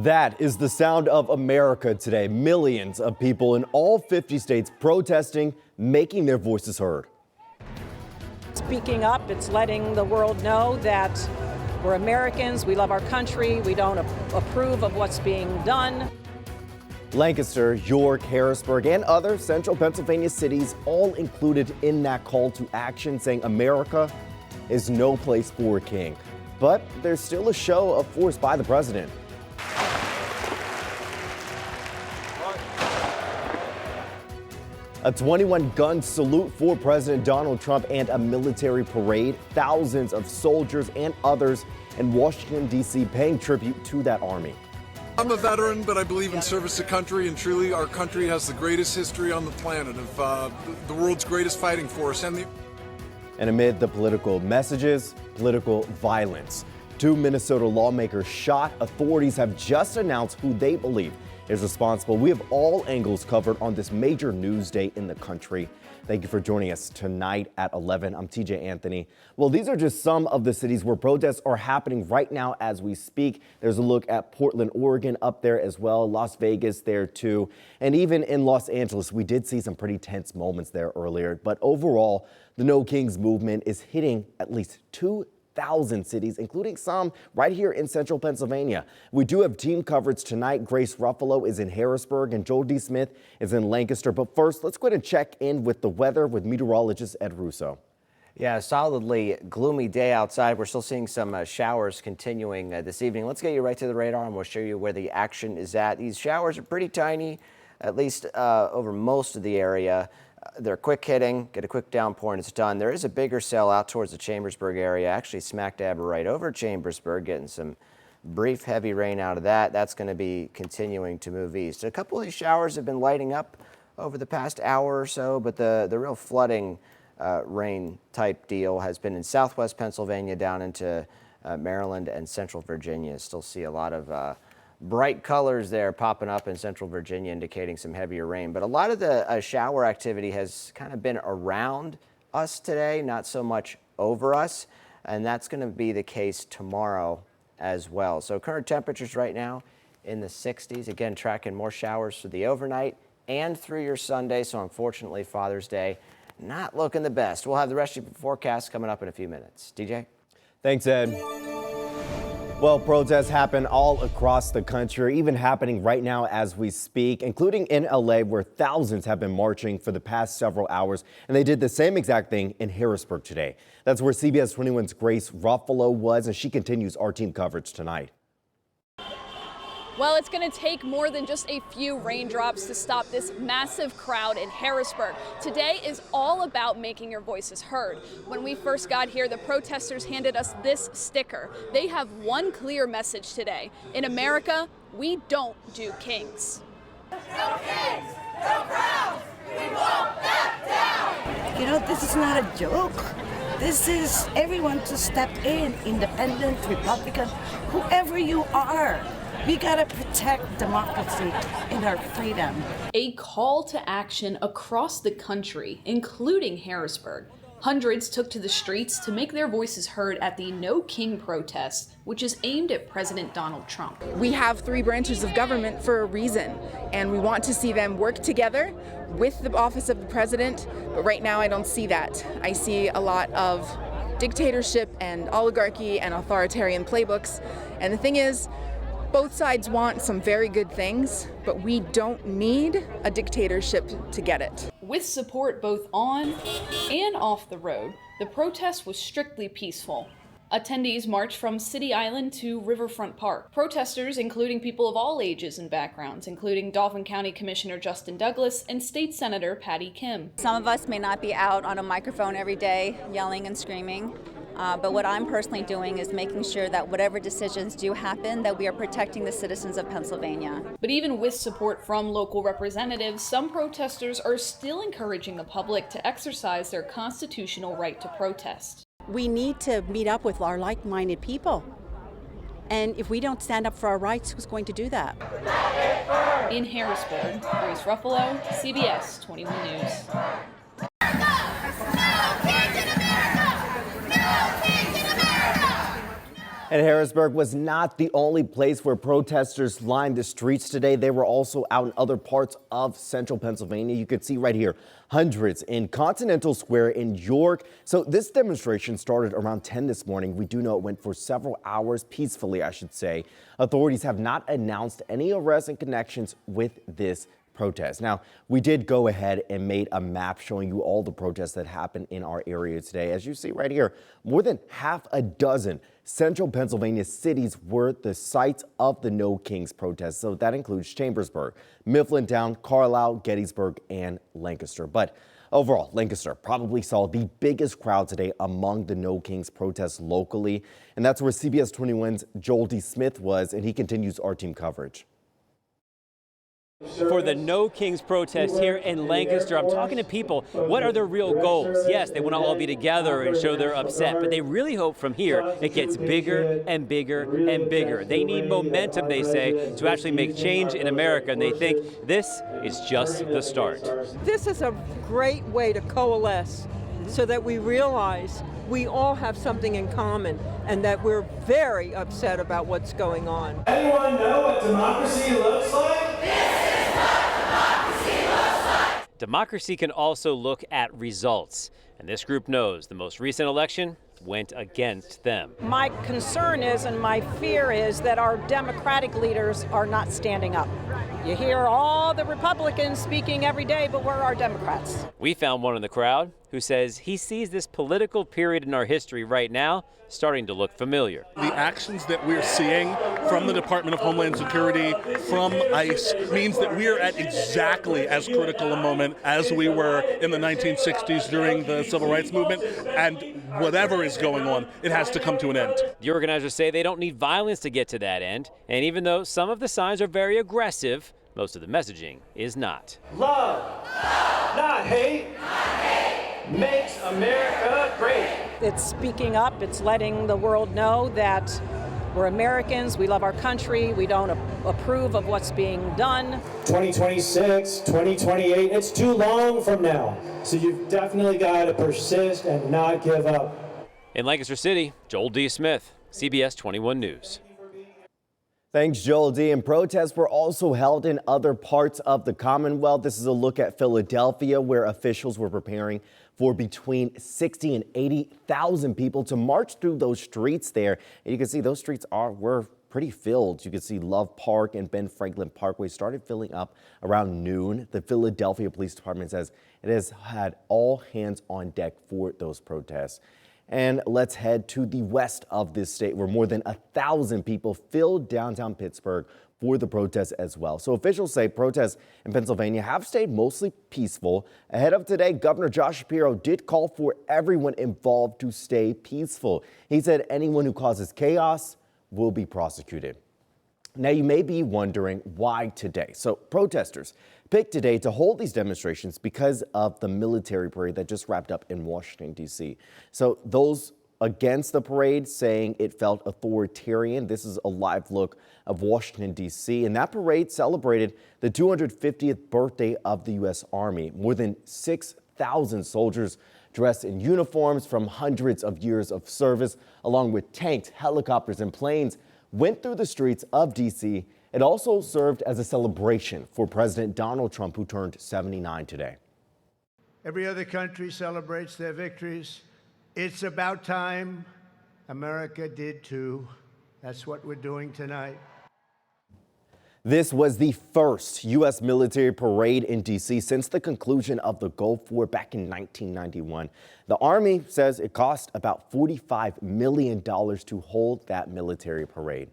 That is the sound of America today. Millions of people in all 50 states protesting, making their voices heard. Speaking up, it's letting the world know that we're Americans, we love our country, we don't approve of what's being done. Lancaster, York, Harrisburg, and other central Pennsylvania cities all included in that call to action, saying America is no place for a king. But there's still a show of force by the president. A 21-gun salute for President Donald Trump and a military parade. Thousands of soldiers and others in Washington, D.C. paying tribute to that army. I'm a veteran, but I believe in service to country, and truly our country has the greatest history on the planet of the world's greatest fighting force. And amid the political messages, political violence. 2 Minnesota lawmakers shot. Authorities have just announced who they believe is responsible. We have all angles covered on this major news day in the country. Thank you for joining us tonight at 11. I'm TJ Anthony. Well, these are just some of the cities where protests are happening right now as we speak. There's a look at Portland, Oregon up there as well. Las Vegas there too. And even in Los Angeles, we did see some pretty tense moments there earlier. But overall, the No Kings movement is hitting at least 2,000 cities, including some right here in central Pennsylvania. We do have team coverage tonight. Grace Ruffalo is in Harrisburg and Joel D. Smith is in Lancaster. But first, let's go ahead and check in with the weather with meteorologist Ed Russo. Yeah, solidly gloomy day outside. We're still seeing some showers continuing this evening. Let's get you right to the radar and we'll show you where the action is at. These showers are pretty tiny, at least over most of the area. They're quick hitting, get a quick downpour and it's done. There is a bigger cell out towards the Chambersburg area, actually smack dab right over Chambersburg, getting some brief heavy rain out of that. That's going to be continuing to move east. A couple of these showers have been lighting up over the past hour or so, but the real flooding rain type deal has been in southwest Pennsylvania down into Maryland and central Virginia. Still see a lot of bright colors there popping up in central Virginia, indicating some heavier rain. But a lot of the shower activity has kind of been around us today, not so much over us. And that's going to be the case tomorrow as well. So current temperatures right now in the 60s. Again, tracking more showers for the overnight and through your Sunday. So unfortunately, Father's Day not looking the best. We'll have the rest of your forecast coming up in a few minutes. DJ? Thanks, Ed. Well, protests happen all across the country, even happening right now as we speak, including in LA, where thousands have been marching for the past several hours. And they did the same exact thing in Harrisburg today. That's where CBS 21's Grace Ruffalo was, and she continues our team coverage tonight. Well, it's going to take more than just a few raindrops to stop this massive crowd in Harrisburg. Today is all about making your voices heard. When we first got here, the protesters handed us this sticker. They have one clear message today. In America, we don't do kings. No kings, no crowns, we won't back down. You know, this is not a joke. This is everyone to step in, independent, Republican, whoever you are. We gotta protect democracy and our freedom. A call to action across the country, including Harrisburg. Hundreds took to the streets to make their voices heard at the No King protest, which is aimed at President Donald Trump. We have 3 branches of government for a reason, and we want to see them work together with the office of the president, but right now I don't see that. I see a lot of dictatorship and oligarchy and authoritarian playbooks, and the thing is, both sides want some very good things, but we don't need a dictatorship to get it. With support both on and off the road, the protest was strictly peaceful. Attendees marched from City Island to Riverfront Park. Protesters, including people of all ages and backgrounds, including Dauphin County Commissioner Justin Douglas and State Senator Patty Kim. Some of us may not be out on a microphone every day yelling and screaming. But what I'm personally doing is making sure that whatever decisions do happen, that we are protecting the citizens of Pennsylvania. But even with support from local representatives, some protesters are still encouraging the public to exercise their constitutional right to protest. We need to meet up with our like-minded people. And if we don't stand up for our rights, who's going to do that? In Harrisburg, Grace Ruffalo, CBS 21 News. And Harrisburg was not the only place where protesters lined the streets today. They were also out in other parts of central Pennsylvania. You could see right here, hundreds in Continental Square in York. So this demonstration started around 10 this morning. We do know it went for several hours, peacefully, I should say. Authorities have not announced any arrests and connections with this protest. Now, we did go ahead and made a map showing you all the protests that happened in our area today. As you see right here, more than half a dozen central Pennsylvania cities were the sites of the No Kings protest. So that includes Chambersburg, Mifflintown, Carlisle, Gettysburg, and Lancaster. But overall, Lancaster probably saw the biggest crowd today among the No Kings protests locally. And that's where CBS 21's Joel D. Smith was, and he continues our team coverage. For the No Kings protest here in Lancaster, I'm talking to people. What are their real goals? Yes, they want to all be together and show they're upset, but they really hope from here it gets bigger and bigger and bigger. They need momentum, they say, to actually make change in America, and they think this is just the start. This is a great way to coalesce so that we realize we all have something in common and that we're very upset about what's going on. Anyone know what democracy looks like? Democracy can also look at results, and this group knows the most recent election went against them. My concern is, and my fear is, that our Democratic leaders are not standing up. You hear all the Republicans speaking every day, but where are our Democrats? We found one in the crowd who says he sees this political period in our history right now starting to look familiar. The actions that we're seeing from the Department of Homeland Security, from ICE, means that we are at exactly as critical a moment as we were in the 1960s during the Civil Rights Movement, and whatever is going on, it has to come to an end. The organizers say they don't need violence to get to that end, and even though some of the signs are very aggressive, most of the messaging is not. Love, not hate, makes America great. It's speaking up, it's letting the world know that we're Americans, we love our country, we don't approve of what's being done. 2026, 2028, it's too long from now. So you've definitely got to persist and not give up. In Lancaster City, Joel D. Smith, CBS 21 News. Thanks, Joel D. And protests were also held in other parts of the Commonwealth. This is a look at Philadelphia, where officials were preparing for between 60 and 80,000 people to march through those streets there. And you can see those streets were pretty filled. You can see Love Park and Ben Franklin Parkway started filling up around noon. The Philadelphia Police Department says it has had all hands on deck for those protests. And let's head to the west of this state, where more than 1,000 people filled downtown Pittsburgh for the protests as well. So officials say protests in Pennsylvania have stayed mostly peaceful. Ahead of today, Governor Josh Shapiro did call for everyone involved to stay peaceful. He said anyone who causes chaos will be prosecuted. Now, you may be wondering why today. So protesters picked today to hold these demonstrations because of the military parade that just wrapped up in Washington, D.C. So those against the parade saying it felt authoritarian. This is a live look of Washington, D.C. And that parade celebrated the 250th birthday of the U.S. Army. More than 6,000 soldiers dressed in uniforms from hundreds of years of service, along with tanks, helicopters, and planes, went through the streets of D.C. It also served as a celebration for President Donald Trump, who turned 79 today. Every other country celebrates their victories. It's about time America did too. That's what we're doing tonight. This was the first U.S. military parade in D.C. since the conclusion of the Gulf War back in 1991. The Army says it cost about $45 million to hold that military parade.